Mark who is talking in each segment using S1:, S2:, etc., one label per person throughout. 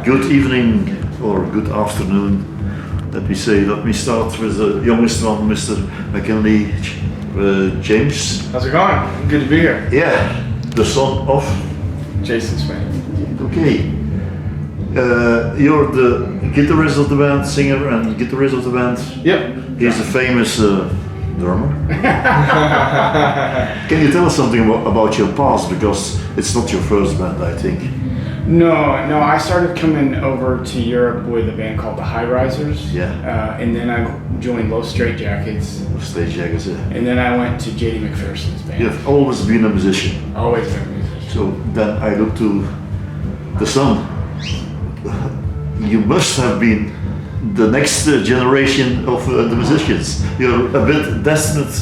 S1: Good evening or good afternoon. Let me start with the youngest one, Mr. McKinley James.
S2: How's it going? Good to be here.
S1: Yeah, the son of
S2: Jason Smith.
S1: Okay. You're the guitarist of the band, singer and guitarist of the band.
S2: Yep.
S1: He's a famous drummer. Can you tell us something about your past? Because it's not your first band, I think.
S2: No, I started coming over to Europe with a band called the High Risers.
S1: Yeah.
S2: And then I joined Low Straight Jackets.
S1: Stage Jackets, yeah.
S2: And then I went to J.D. McPherson's band.
S1: You've always been a musician.
S2: Always been a musician.
S1: So then I look to the son. You must have been the next generation of the musicians. You're a bit destined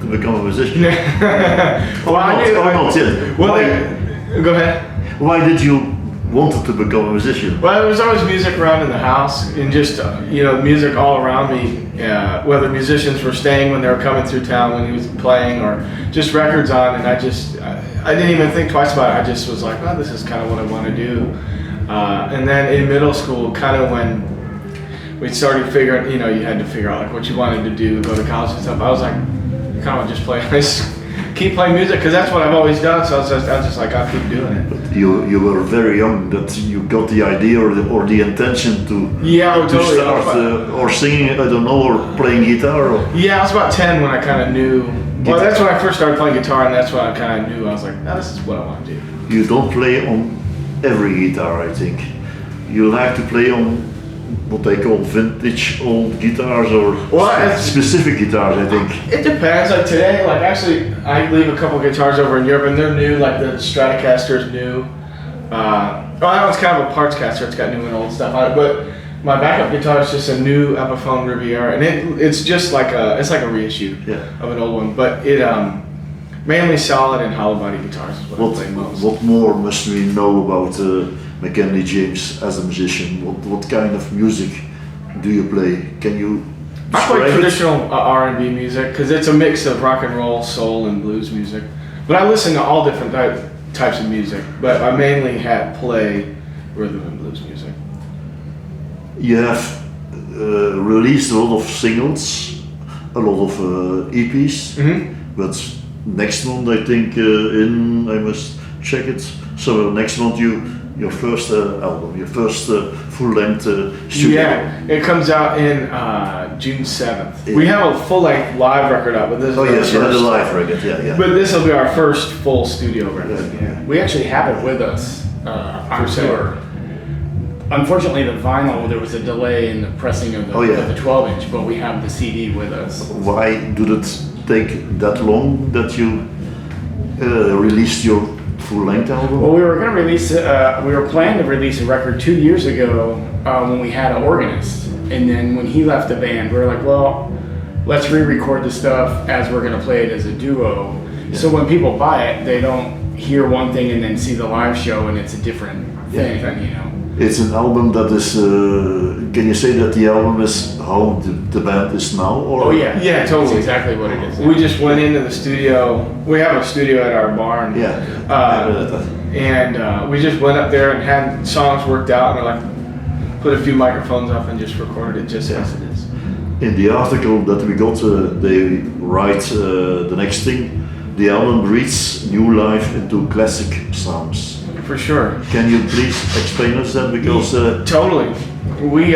S1: to become a musician.
S2: Well,
S1: not yet.
S2: Well, go ahead.
S1: Why did you want to become a musician?
S2: Well, there was always music around in the house, and just music all around me. Whether musicians were staying when they were coming through town when he was playing, or just records on, and I didn't even think twice about it. I just was like, well, this is kind of what I want to do. And then in middle school, kind of when we started figuring, you had to figure out like what you wanted to do, go to college and stuff. I was like, kind of just keep playing music because that's what I've always done. So I was just like, I'll keep doing it.
S1: But you were very young that you got the idea or the intention to
S2: totally.
S1: Start or singing, I don't know, or playing guitar. Or...
S2: Yeah, I was about 10 when I kind of knew. Well, that's when I first started playing guitar, and that's when I kind of knew. I was like, this is what I want to do.
S1: You don't play on every guitar, I think. You like to play on what they call vintage old guitars or specific guitars, I think.
S2: It depends. Like today, actually, I leave a couple guitars over in Europe, and they're new. Like the Stratocaster is new. That one's kind of a parts caster. It's got new and old stuff on it. But my backup guitar is just a new Epiphone Riviera, and it's just like a reissue of an old one. But it mainly solid and hollow body guitars is what I play most.
S1: What more must we know about McKinley James as a musician? What kind of music do you play? Can you
S2: I play traditional R&B music because it's a mix of rock and roll, soul, and blues music. But I listen to all different types of music. But I mainly play rhythm and blues music.
S1: You have released a lot of singles, a lot of EPs, but next month I think I must check it. So next month your first album, your first full-length studio.
S2: Yeah, it comes out in June 7th. Yeah. We have a full-length live record out, but this is
S1: you had a live record, yeah.
S2: But this will be our first full studio record.
S3: Yeah. We actually have it with us on tour. Unfortunately, the vinyl, there was a delay in the pressing of the 12-inch, but we have the CD with us.
S1: Why did it take that long that you released your full-length album?
S3: Well, we were going to release we were planning to release a record 2 years ago when we had an organist. And then when he left the band, we were like, well, let's re-record the stuff as we're going to play it as a duo. Yeah. So when people buy it, they don't hear one thing and then see the live show and it's a different thing,
S1: It's an album that is, can you say that the album is how the band is now? Or?
S3: Oh yeah,
S2: totally.
S3: That's exactly what it is.
S2: We just went into the studio. We have a studio at our barn. And we just went up there and had songs worked out and put a few microphones up and just recorded it just as it is.
S1: In the article that we got, they write the next thing, the album breathes new life into classic sounds.
S2: For sure.
S1: Can you please explain us that? Because
S2: totally. We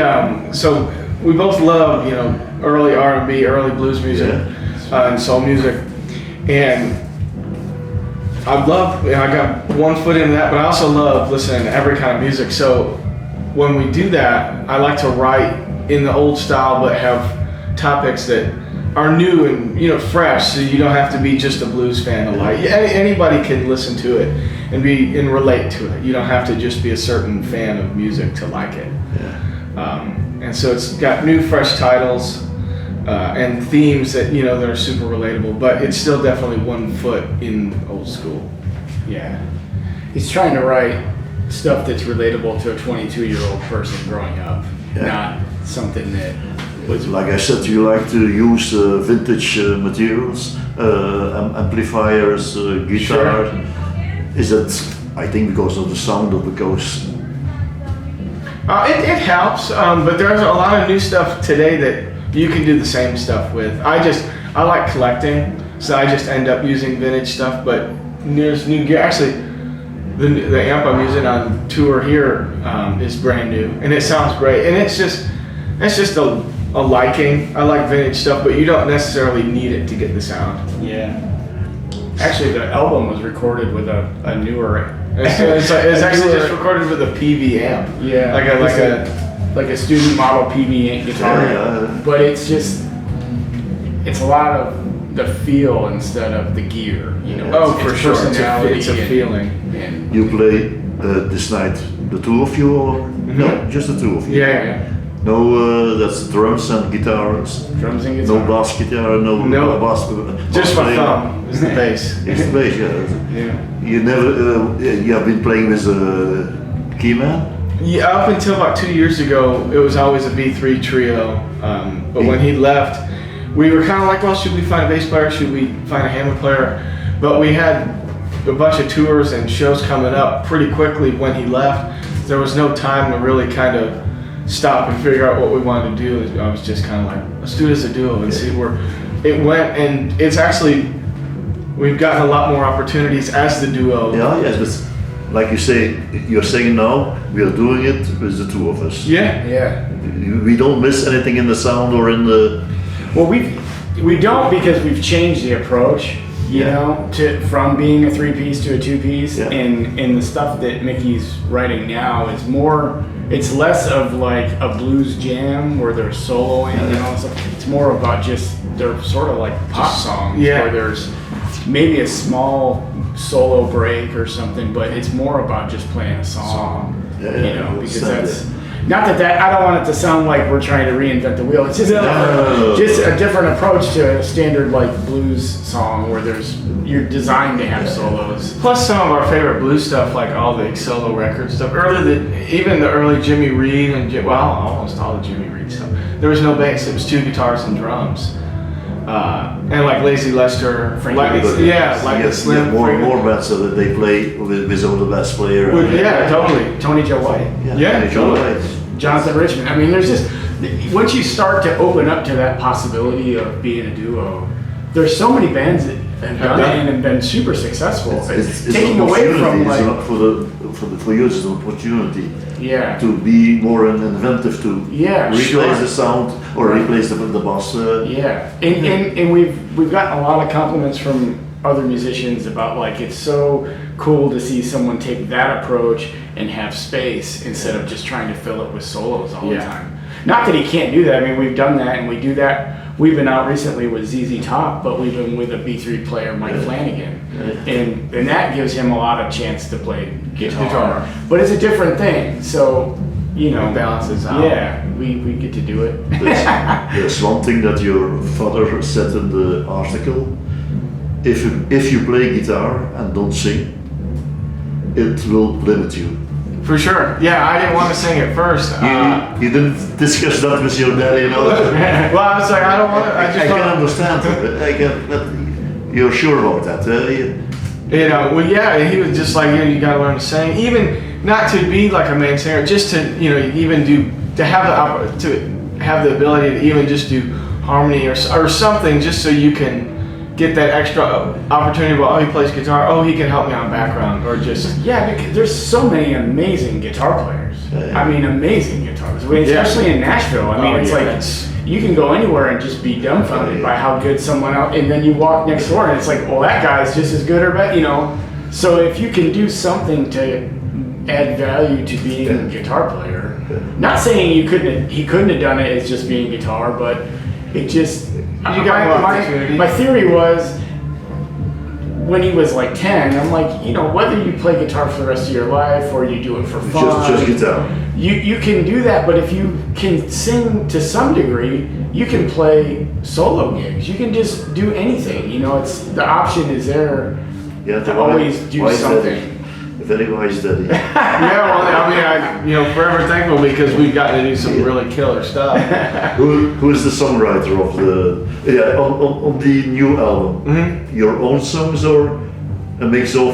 S2: we both love early R&B, early blues music, and soul music, and I got one foot in that, but I also love listening to every kind of music. So when we do that, I like to write in the old style, but have topics that are new and fresh, so you don't have to be just a blues fan to like. Anybody can listen to it and relate to it. You don't have to just be a certain fan of music to like it. And so it's got new, fresh titles and themes that that are super relatable. But it's still definitely one foot in old school.
S3: Yeah, he's trying to write stuff that's relatable to a 22-year-old person growing up, not something that.
S1: Like I said, you like to use vintage materials, amplifiers, guitar.
S2: Sure.
S1: Is that I think because of the sound of the ghost.
S2: It helps, but there's a lot of new stuff today that you can do the same stuff with. I like collecting, so I just end up using vintage stuff. But there's new gear. Actually, the amp I'm using on tour here is brand new, and it sounds great. And it's just a liking. I like vintage stuff, but you don't necessarily need it to get the sound.
S3: Yeah. Actually, the album was recorded with a newer.
S2: It's actually just recorded with a PV amp.
S3: Yeah. Like a student model PV guitar.
S1: Yeah.
S3: But it's a lot of the feel instead of the gear. You know.
S2: Oh, for
S3: it's
S2: sure.
S3: Personality
S2: It's a feeling.
S3: And
S1: You play this night, the two of you, or no? Just the two of you.
S2: Yeah.
S1: No, that's drums and guitars.
S3: drums and guitar.
S1: No bass guitar, no bass.
S2: Just my
S1: player.
S2: thumb is the bass.
S1: It's the bass, yeah.
S3: Yeah.
S1: You never, you have been playing with a keyman?
S2: Yeah, up until about 2 years ago, it was always a V3 trio. But when he left, we were kind of like, well, should we find a bass player? Should we find a Hammond player? But we had a bunch of tours and shows coming up pretty quickly when he left. There was no time to really kind of stop and figure out what we wanted to do. I was just kind of like, let's do it as a duo and see where it went. And it's actually, we've gotten a lot more opportunities as the duo.
S1: Yeah, yes, but like you say, you're saying now, we are doing it with the two of us.
S2: Yeah.
S3: Yeah.
S1: We don't miss anything in the sound or in the...
S3: Well, we don't, because we've changed the approach, you know, from being a 3-piece to a 2-piece, and the stuff that Mickey's writing now is more. It's less of like a blues jam where they're soloing and all that stuff. It's more about they're sort of like pop songs where there's maybe a small solo break or something, but it's more about just playing a song. You know, because that's. Not that I don't want it to sound like we're trying to reinvent the wheel. It's just a different approach to a standard like blues song where you're designed to have solos.
S2: Plus some of our favorite blues stuff, like all the solo record stuff. Even the early Jimmy Reed and almost all the Jimmy Reed stuff. There was no bass. It was 2 guitars and drums. And like Lazy Lester, the Slim.
S1: More bands so that they play with all the bass player.
S2: Totally.
S3: Tony Joe White.
S1: Yeah,
S2: totally.
S3: Jonathan Richmond. I mean, there's just, once you start to open up to that possibility of being a duo, there's so many bands that have done it and have been super successful.
S1: It's
S3: taking away from like
S1: for you, it's an opportunity.
S3: Yeah.
S1: To be more inventive, to replace the sound or replace the bass.
S3: And we've gotten a lot of compliments from other musicians about like it's so cool to see someone take that approach and have space instead of just trying to fill it with solos all the time. Not that he can't do that. I mean, we've done that and we do that. We've been out recently with ZZ Top, but we've been with a B3 player, Mike Flanagan, and that gives him a lot of chance to play guitar. But it's a different thing, so you know,
S2: it balances out.
S3: Yeah, we get to do it.
S1: There's one thing that your father said in the article. If you play guitar and don't sing, it will limit you.
S2: For sure. Yeah, I didn't want to sing at first.
S1: You didn't discuss that with your dad, you know?
S2: Well, I was like, I don't want to.
S1: I can understand it. But you're sure about that.
S2: You know, he was just like, you got to learn to sing. Even not to be like a main singer, just to, have the ability to even just do harmony or something, just so you can get that extra opportunity. Well, he plays guitar. He can help me on background, or just
S3: because there's so many amazing guitar players. I mean, amazing guitars, especially in Nashville. I mean, it's you can go anywhere and just be dumbfounded by how good someone else. And then you walk next door, and it's like, well, that guy's just as good or better, you know. So if you can do something to add value to being a guitar player, not saying he couldn't have done it as just being guitar, but it just. My theory was when he was like 10, I'm like, whether you play guitar for the rest of your life or you do it for fun,
S1: just guitar.
S3: You can do that, but if you can sing to some degree, you can play solo gigs. You can just do anything. It's the option is there to always do something.
S1: Very wise daddy.
S2: I'm forever thankful because we've gotten to do some really killer stuff.
S1: Who is the songwriter of the on the new album? Mm-hmm. Your own songs or a mix of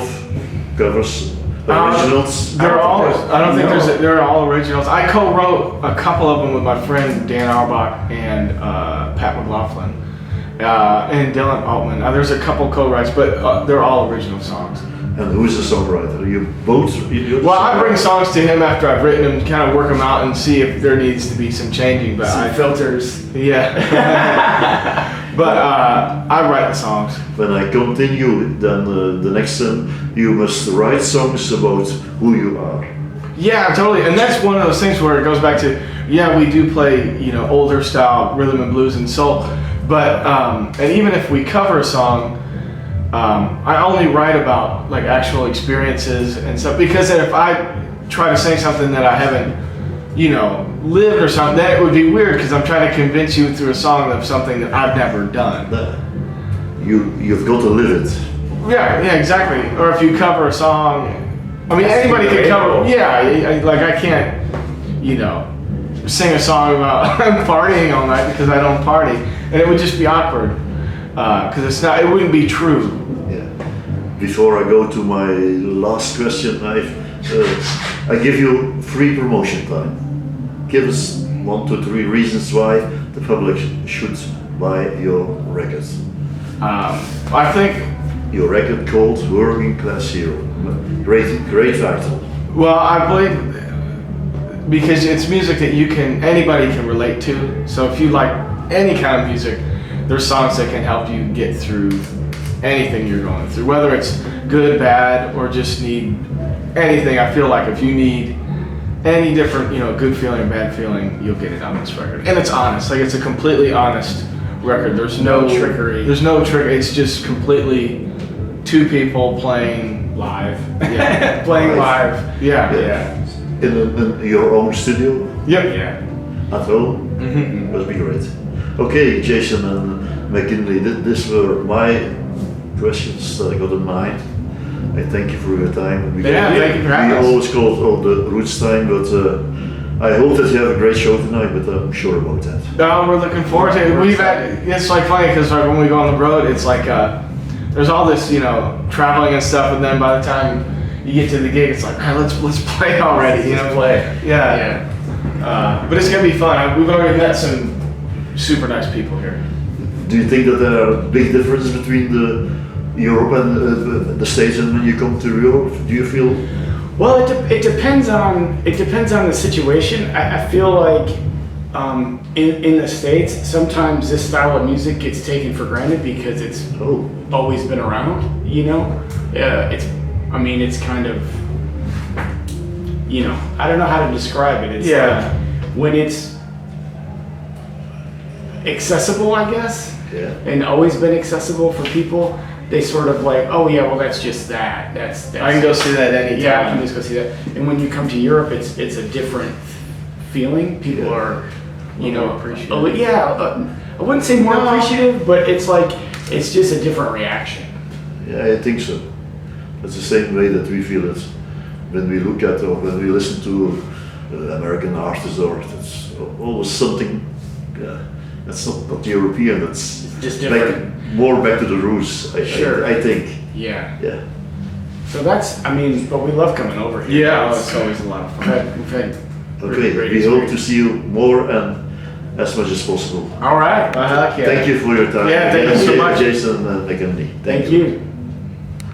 S1: covers? originals?
S2: They're all. I don't think
S3: No.
S2: they're all originals. I co-wrote a couple of them with my friend Dan Auerbach and Pat McLaughlin and Dylan Altman. There's a couple co-writes, but they're all original songs.
S1: And who's the songwriter? You both?
S2: Well, I bring songs to him after I've written them, kind of work them out and see if there needs to be some changing. But
S3: Some filters.
S2: yeah. But I write the songs.
S1: When I continue, then the next time you must write songs about who you are.
S2: Yeah, totally. And that's one of those things where it goes back to, yeah, we do play, older style rhythm and blues and soul. But, and even if we cover a song, I only write about like actual experiences and stuff, because if I try to say something that I haven't, lived or something, then it would be weird because I'm trying to convince you through a song of something that I've never done.
S1: You've got to live it.
S2: Yeah, exactly. Or if you cover a song, I mean, anybody can cover. Yeah, like I can't, sing a song about I'm partying all night because I don't party, and it would just be awkward because it wouldn't be true.
S1: Yeah. Before I go to my last question, I give you free promotion time. Give us 1 to 3 reasons why the public should buy your record.
S2: I think.
S1: Your record called Working Class Hero. Great title.
S2: Well, I believe because it's music that anybody can relate to. So if you like any kind of music, there's songs that can help you get through anything you're going through, whether it's good, bad, or just need anything. I feel like if you need any different, good feeling or bad feeling, you'll get it on this record. And it's honest. Like, it's a completely honest record. There's no
S3: trickery.
S2: There's no trick. It's just completely two people playing
S3: Live.
S2: Yeah.
S3: Playing live.
S2: Yeah.
S1: In your own studio
S2: Yep.
S3: Yeah.
S1: at home.
S2: Mm-hmm.
S1: That'd be great. Okay, Jason and McKinley, these were my questions that I got in mind. I thank you for your time.
S2: Thank you for having
S1: We
S2: us.
S1: always call it all the roots time, but I hope that you have a great show tonight, but I'm sure about that.
S2: No, we're looking forward to it. It's like funny because when we go on the road, it's like there's all this traveling and stuff, and then by the time you get to the gig, it's like, all right, let's play already.
S3: Play.
S2: Yeah. But it's gonna be fun. We've already met some super nice people here.
S1: Do you think that there are big differences between Europe and the States, and when you come to Europe, do you feel?
S3: Well, it depends on the situation. I feel like in the States, sometimes this style of music gets taken for granted because it's always been around. It's kind of, I don't know how to describe it. It's like when it's accessible, I guess, and always been accessible for people. They sort of like, oh yeah, well that's just that. That's
S2: I can go see that anytime.
S3: Yeah, I can just go see that. And when you come to Europe, it's a different feeling. People are,
S2: appreciative.
S3: I wouldn't say more appreciative, but it's just a different reaction.
S1: Yeah, I think so. It's the same way that we feel it when we look at or when we listen to American artists, or it's always something that's not European. That's
S3: just different.
S1: More back to the roots. I think.
S3: Yeah.
S1: Yeah.
S3: So but we love coming over here.
S2: Yeah, it's always a lot of fun.
S3: We've had
S1: Okay,
S3: great
S1: we hope to
S3: experience.
S1: see you more and as much as possible.
S3: All right.
S2: Heck yeah.
S1: Thank you for your time.
S2: Yeah, thank you so much.
S1: Jason and McKinley.
S3: Thank you.